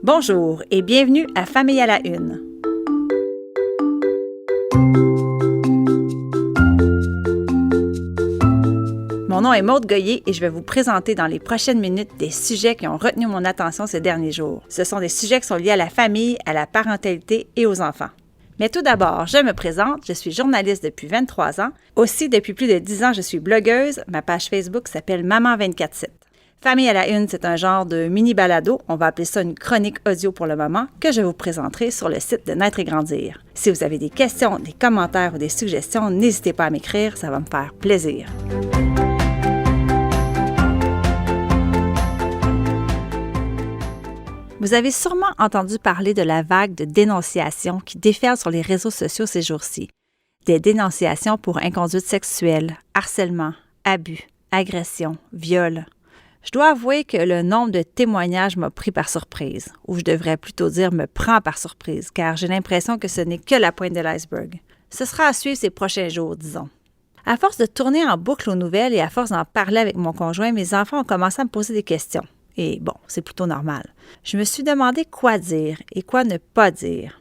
Bonjour et bienvenue à Famille à la Une. Mon nom est Maude Goyer et je vais vous présenter dans les prochaines minutes des sujets qui ont retenu mon attention ces derniers jours. Ce sont des sujets qui sont liés à la famille, à la parentalité et aux enfants. Mais tout d'abord, je me présente, je suis journaliste depuis 23 ans. Aussi, depuis plus de 10 ans, je suis blogueuse. Ma page Facebook s'appelle Maman 24/7. Famille à la Une, c'est un genre de mini-balado, on va appeler ça une chronique audio pour le moment, que je vous présenterai sur le site de Naître et Grandir. Si vous avez des questions, des commentaires ou des suggestions, n'hésitez pas à m'écrire, ça va me faire plaisir. Vous avez sûrement entendu parler de la vague de dénonciations qui déferle sur les réseaux sociaux ces jours-ci. Des dénonciations pour inconduite sexuelle, harcèlement, abus, agression, viol. Je dois avouer que le nombre de témoignages m'a pris par surprise, ou je devrais plutôt dire me prend par surprise, car j'ai l'impression que ce n'est que la pointe de l'iceberg. Ce sera à suivre ces prochains jours, disons. À force de tourner en boucle aux nouvelles et à force d'en parler avec mon conjoint, mes enfants ont commencé à me poser des questions. Et bon, c'est plutôt normal. Je me suis demandé quoi dire et quoi ne pas dire.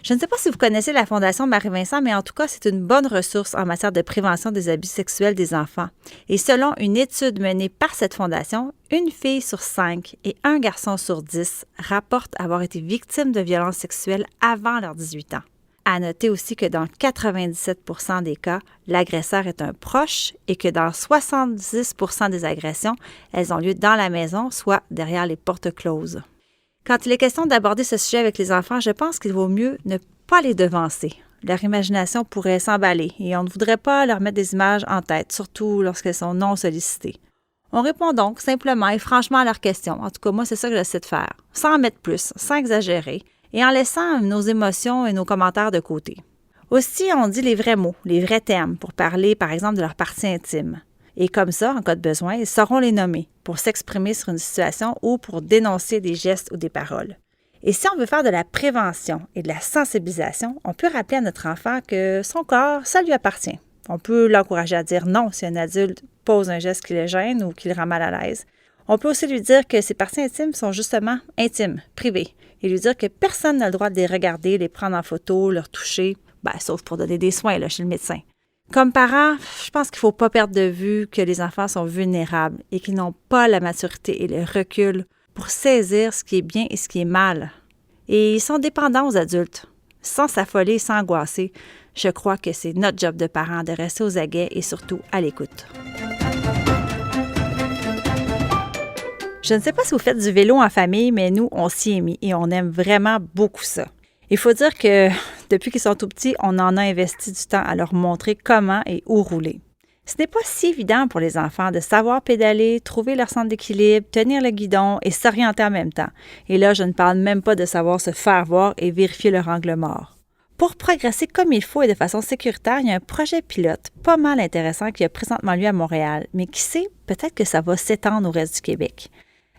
Je ne sais pas si vous connaissez la Fondation Marie-Vincent, mais en tout cas, c'est une bonne ressource en matière de prévention des abus sexuels des enfants. Et selon une étude menée par cette fondation, une fille sur 5 et un garçon sur 10 rapportent avoir été victimes de violences sexuelles avant leurs 18 ans. À noter aussi que dans 97% des cas, l'agresseur est un proche et que dans 70% des agressions, elles ont lieu dans la maison, soit derrière les portes closes. Quand il est question d'aborder ce sujet avec les enfants, je pense qu'il vaut mieux ne pas les devancer. Leur imagination pourrait s'emballer et on ne voudrait pas leur mettre des images en tête, surtout lorsqu'elles sont non sollicitées. On répond donc simplement et franchement à leurs questions. En tout cas, moi, c'est ça que j'essaie de faire, sans en mettre plus, sans exagérer, et en laissant nos émotions et nos commentaires de côté. Aussi, on dit les vrais mots, les vrais termes pour parler, par exemple, de leur partie intime. Et comme ça, en cas de besoin, ils sauront les nommer pour s'exprimer sur une situation ou pour dénoncer des gestes ou des paroles. Et si on veut faire de la prévention et de la sensibilisation, on peut rappeler à notre enfant que son corps, ça lui appartient. On peut l'encourager à dire non si un adulte pose un geste qui le gêne ou qui le rend mal à l'aise. On peut aussi lui dire que ses parties intimes sont justement intimes, privées, et lui dire que personne n'a le droit de les regarder, les prendre en photo, leur toucher, sauf pour donner des soins chez le médecin. Comme parents, je pense qu'il ne faut pas perdre de vue que les enfants sont vulnérables et qu'ils n'ont pas la maturité et le recul pour saisir ce qui est bien et ce qui est mal. Et ils sont dépendants aux adultes. Sans s'affoler, sans angoisser, je crois que c'est notre job de parents de rester aux aguets et surtout à l'écoute. Je ne sais pas si vous faites du vélo en famille, mais nous, on s'y est mis et on aime vraiment beaucoup ça. Il faut dire que depuis qu'ils sont tout petits, on en a investi du temps à leur montrer comment et où rouler. Ce n'est pas si évident pour les enfants de savoir pédaler, trouver leur centre d'équilibre, tenir le guidon et s'orienter en même temps. Et là, je ne parle même pas de savoir se faire voir et vérifier leur angle mort. Pour progresser comme il faut et de façon sécuritaire, il y a un projet pilote pas mal intéressant qui a présentement lieu à Montréal, mais qui sait, peut-être que ça va s'étendre au reste du Québec.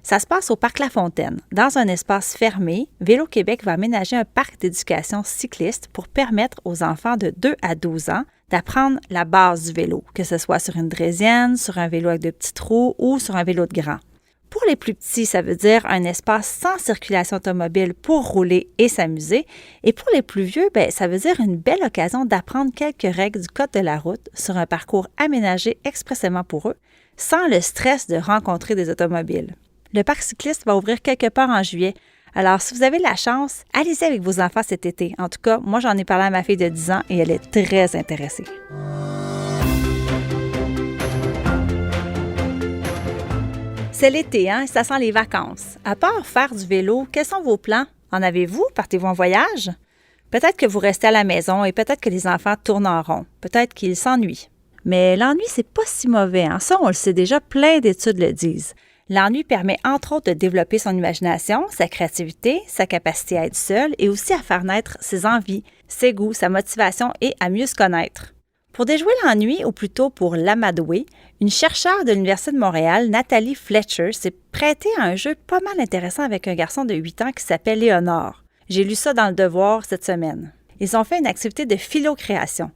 Ça se passe au Parc La Fontaine. Dans un espace fermé, Vélo-Québec va aménager un parc d'éducation cycliste pour permettre aux enfants de 2 à 12 ans d'apprendre la base du vélo, que ce soit sur une draisienne, sur un vélo avec de petits trous ou sur un vélo de grand. Pour les plus petits, ça veut dire un espace sans circulation automobile pour rouler et s'amuser. Et pour les plus vieux, ça veut dire une belle occasion d'apprendre quelques règles du code de la route sur un parcours aménagé expressément pour eux, sans le stress de rencontrer des automobiles. Le parc cycliste va ouvrir quelque part en juillet. Alors, si vous avez la chance, allez-y avec vos enfants cet été. En tout cas, moi, j'en ai parlé à ma fille de 10 ans et elle est très intéressée. C'est l'été, ça sent les vacances. À part faire du vélo, quels sont vos plans? En avez-vous? Partez-vous en voyage? Peut-être que vous restez à la maison et peut-être que les enfants tournent en rond. Peut-être qu'ils s'ennuient. Mais l'ennui, c'est pas si mauvais. Ça, on le sait déjà, plein d'études le disent. L'ennui permet entre autres de développer son imagination, sa créativité, sa capacité à être seul et aussi à faire naître ses envies, ses goûts, sa motivation et à mieux se connaître. Pour déjouer l'ennui, ou plutôt pour l'amadouer, une chercheure de l'Université de Montréal, Nathalie Fletcher, s'est prêtée à un jeu pas mal intéressant avec un garçon de 8 ans qui s'appelle Léonard. J'ai lu ça dans le Devoir cette semaine. Ils ont fait une activité de philo-création.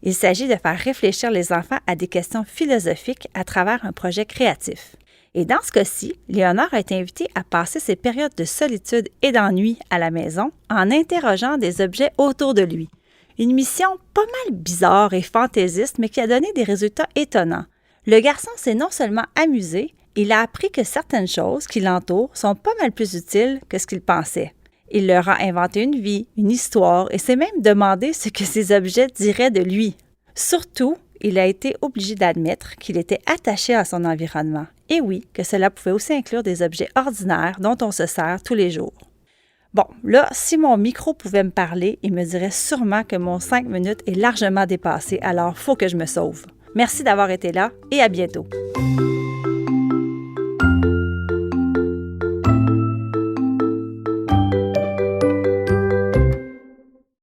Il s'agit de faire réfléchir les enfants à des questions philosophiques à travers un projet créatif. Et dans ce cas-ci, Léonard a été invité à passer ses périodes de solitude et d'ennui à la maison en interrogeant des objets autour de lui. Une mission pas mal bizarre et fantaisiste, mais qui a donné des résultats étonnants. Le garçon s'est non seulement amusé, il a appris que certaines choses qui l'entourent sont pas mal plus utiles que ce qu'il pensait. Il leur a inventé une vie, une histoire et s'est même demandé ce que ces objets diraient de lui. Surtout, il a été obligé d'admettre qu'il était attaché à son environnement. Et oui, que cela pouvait aussi inclure des objets ordinaires dont on se sert tous les jours. Bon, là, si mon micro pouvait me parler, il me dirait sûrement que mon 5 minutes est largement dépassé, alors faut que je me sauve. Merci d'avoir été là et à bientôt.